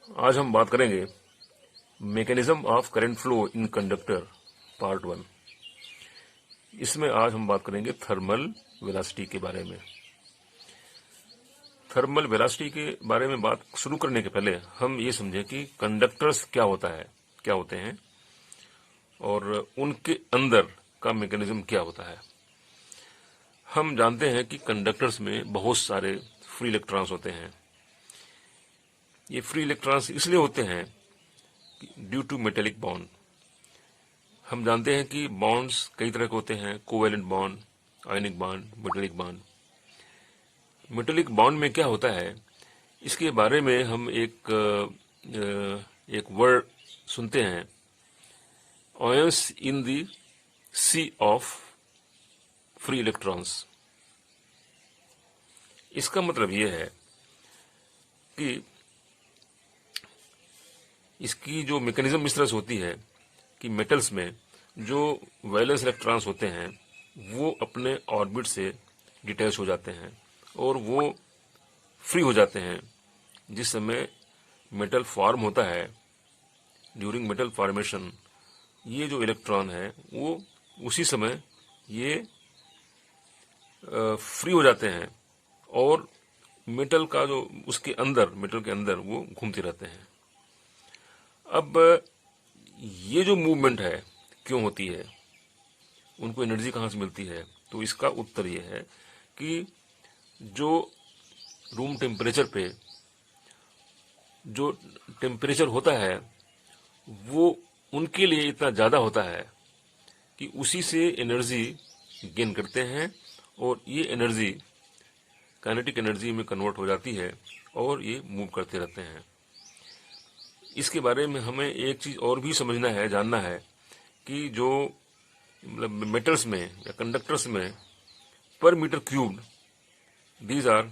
आज हम बात करेंगे mechanism of current flow in conductor part 1। इसमें आज हम बात करेंगे थर्मल वेलोसिटी के बारे में। थर्मल वेलोसिटी के बारे में बात शुरू करने के पहले हम ये समझें कि कंडक्टर्स क्या होते हैं और उनके अंदर का मैकेनिज्म क्या होता है। हम जानते हैं कि कंडक्टर्स में बहुत सारे फ्री इलेक्ट्रॉन्स होते हैं। ये फ्री इलेक्ट्रॉन्स इसलिए होते हैं ड्यू टू मेटेलिक बॉन्ड। हम जानते हैं कि बॉन्ड्स कई तरह के होते हैं, covalent bond, ionic bond, metallic bond. Metallic bond में क्या होता है, इसके बारे में हम एक वर्ड सुनते हैं, ions in the sea of free electrons. इसका मतलब यह है कि इसकी जो मैकेनिज्म इस तरह से होती है कि मेटल्स में जो वैलेंस इलेक्ट्रॉन्स होते हैं वो अपने ऑर्बिट से डिटैच हो जाते हैं और वो फ्री हो जाते हैं। जिस समय मेटल फॉर्म होता है, ड्यूरिंग मेटल फॉर्मेशन, ये जो इलेक्ट्रॉन है वो उसी समय ये फ्री हो जाते हैं और मेटल का जो मेटल के अंदर वो घूमते रहते हैं। अब ये जो मूवमेंट है क्यों होती है, उनको एनर्जी कहाँ से मिलती है, तो इसका उत्तर ये है कि जो रूम टेम्परेचर पे जो टेम्परेचर होता है वो उनके लिए इतना ज़्यादा होता है कि उसी से एनर्जी गेन करते हैं और ये एनर्जी काइनेटिक एनर्जी में कन्वर्ट हो जाती है और ये मूव करते रहते हैं। इसके बारे में हमें एक चीज़ और भी जानना है कि जो मतलब मेटल्स में या कंडक्टर्स में per metre cube these are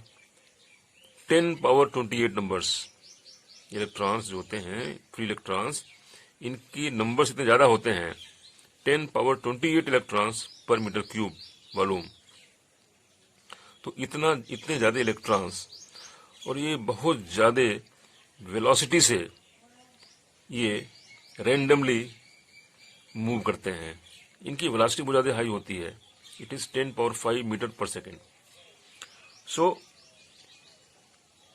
10 power 28 numbers. Electrons जो होते हैं, फ्री इलेक्ट्रॉन्स, इनकी नंबर्स इतने ज़्यादा होते हैं, 10 power 28 electrons per metre cube volume. तो इतने ज़्यादा इलेक्ट्रॉन्स और ये बहुत ज़्यादा वेलोसिटी से ये रैंडमली मूव करते हैं। इनकी वेलोसिटी बहुत ज़्यादा हाई होती है, it is 10 power 5 metre per second. सो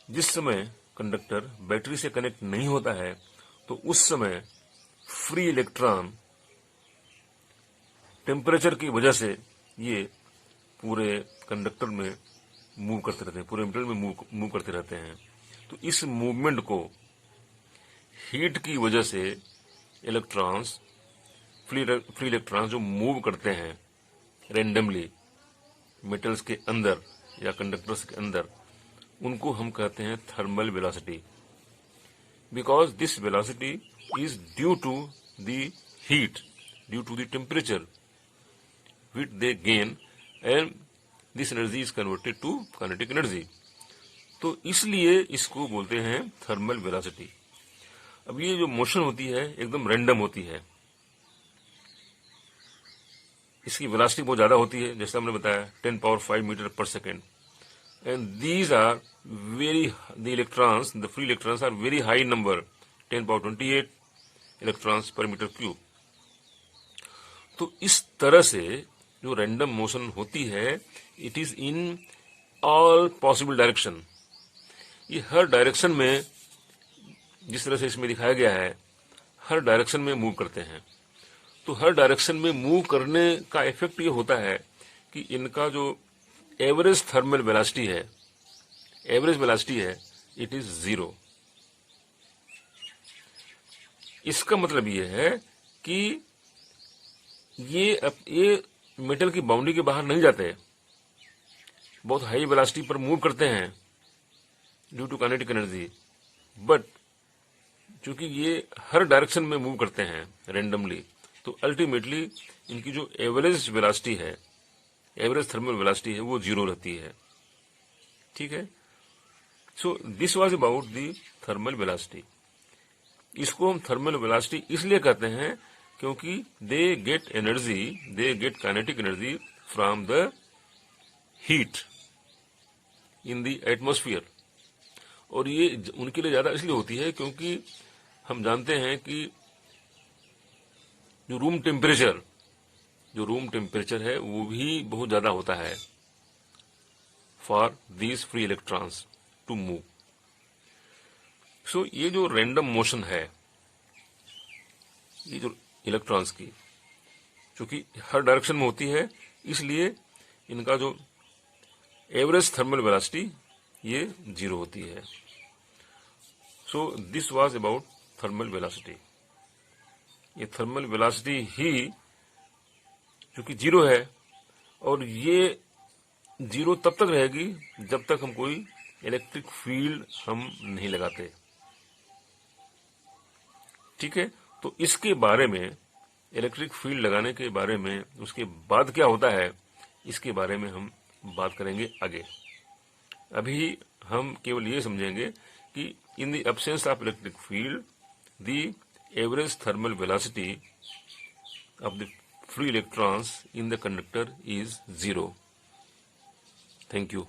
जिस समय कंडक्टर बैटरी से कनेक्ट नहीं होता है तो उस समय फ्री इलेक्ट्रॉन टेम्परेचर की वजह से ये पूरे कंडक्टर में मूव करते रहते हैं, पूरे मेटल में मूव करते रहते हैं। तो इस मूवमेंट को हीट की वजह से इलेक्ट्रॉन्स, फ्री इलेक्ट्रॉन्स जो मूव करते हैं रैंडमली मेटल्स के अंदर या कंडक्टर्स के अंदर, उनको हम कहते हैं thermal velocity. Because this velocity is due to the heat, due to the temperature which they gain and this energy is converted to kinetic energy। तो इसलिए इसको बोलते हैं थर्मल वेलोसिटी। अब ये जो मोशन होती है एकदम रैंडम होती है, इसकी वेलोसिटी बहुत ज्यादा होती है, जैसे हमने बताया 10 power 5 metre per second. And these are the electrons, the free electrons are very high number, 10 power 28 electrons per metre cube. तो इस तरह से जो रैंडम मोशन होती है, it is in all possible direction. ये हर डायरेक्शन में, जिस तरह से इसमें दिखाया गया है, हर डायरेक्शन में मूव करते हैं। तो हर डायरेक्शन में मूव करने का इफेक्ट ये होता है कि इनका जो एवरेज थर्मल वेलोसिटी है, इट इज 0। इसका मतलब ये है कि ये मेटल की बाउंड्री के बाहर नहीं जाते, बहुत हाई वेलोसिटी पर मूव करते हैं due to kinetic energy. But चूंकि ये हर डायरेक्शन में मूव करते हैं रैंडमली, तो अल्टीमेटली इनकी जो एवरेज वेलोसिटी है, एवरेज थर्मल वेलोसिटी है, वो 0 रहती है। ठीक है। So this was about the thermal velocity. इसको हम थर्मल वेलोसिटी इसलिए कहते हैं क्योंकि they get kinetic energy from the heat in the atmosphere. और ये उनके लिए ज़्यादा इसलिए होती है क्योंकि हम जानते हैं कि जो रूम टेम्परेचर है वो भी बहुत ज़्यादा होता है for these free electrons to move. So ये जो रैंडम मोशन है, ये जो इलेक्ट्रॉन्स की, चूंकि हर डायरेक्शन में होती है, इसलिए इनका जो एवरेज थर्मल वेलोसिटी ये 0 होती है। So this was about thermal velocity. ये थर्मल वेलोसिटी ही चूंकि 0 है, और ये 0 तब तक रहेगी जब तक हम कोई इलेक्ट्रिक फील्ड हम नहीं लगाते। ठीक है, तो इसके बारे में, इलेक्ट्रिक फील्ड लगाने के बारे में, उसके बाद क्या होता है, इसके बारे में हम बात करेंगे आगे। अभी हम केवल ये समझेंगे कि in the absence of electric field the average thermal velocity of the free electrons in the conductor is 0. Thank you.